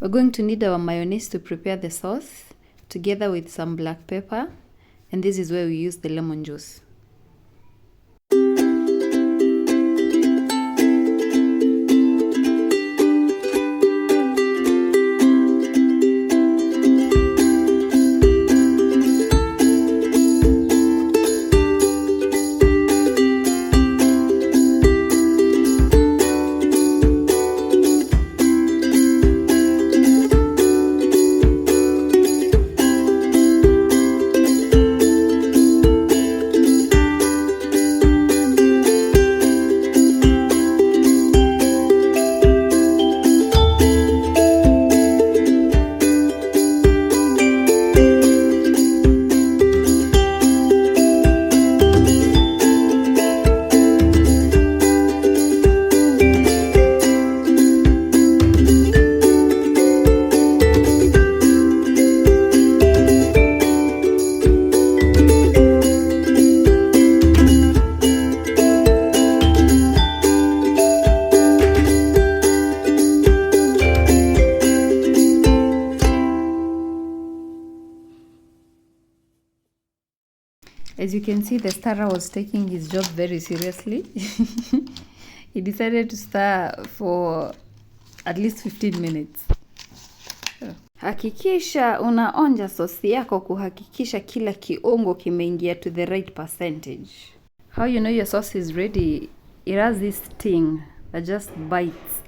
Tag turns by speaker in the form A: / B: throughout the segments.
A: We're going to need our mayonnaise to prepare the sauce, together with some black pepper, and this is where we use the lemon juice. As you can see, the stirrer was taking his job very seriously. He decided to stir for at least 15 minutes. Hakikisha unaonja sosi yako kuhakikisha kila kiungo kimeingia to the right percentage. How you know your sauce is ready? It has this sting that just bites.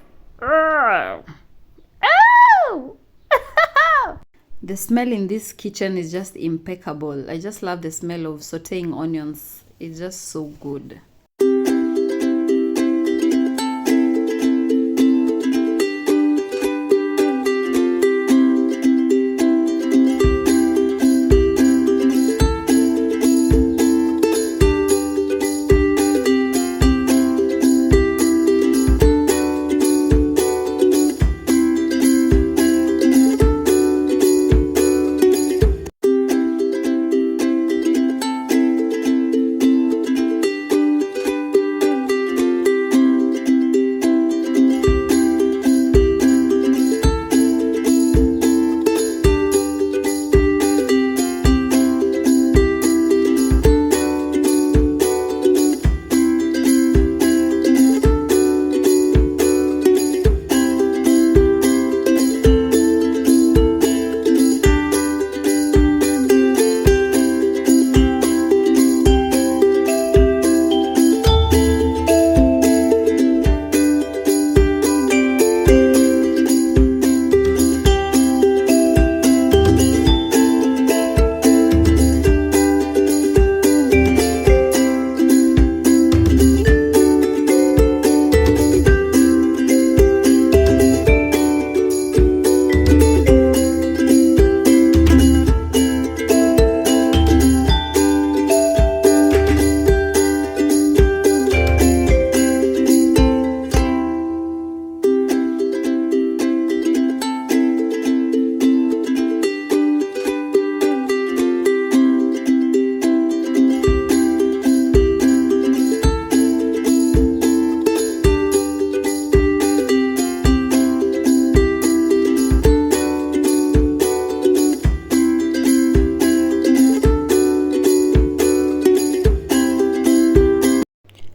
A: The smell in this kitchen is just impeccable. I just love the smell of sauteing onions. It's just so good.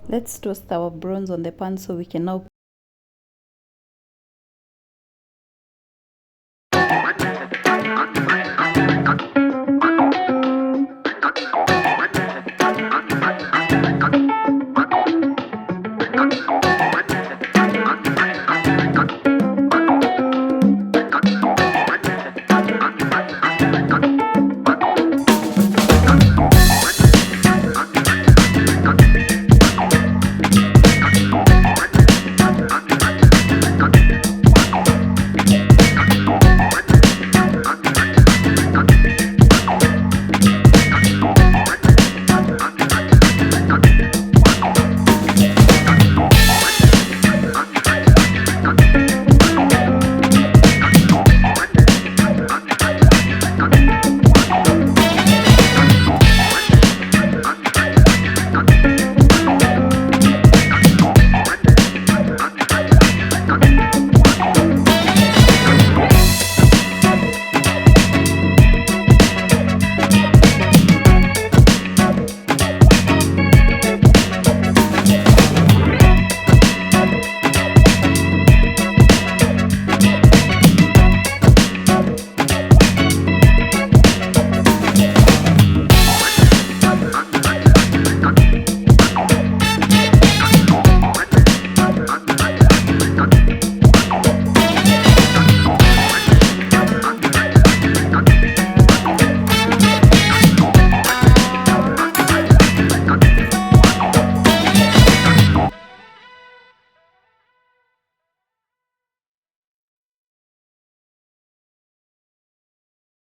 A: Let's toast our prawns on the pan so we can now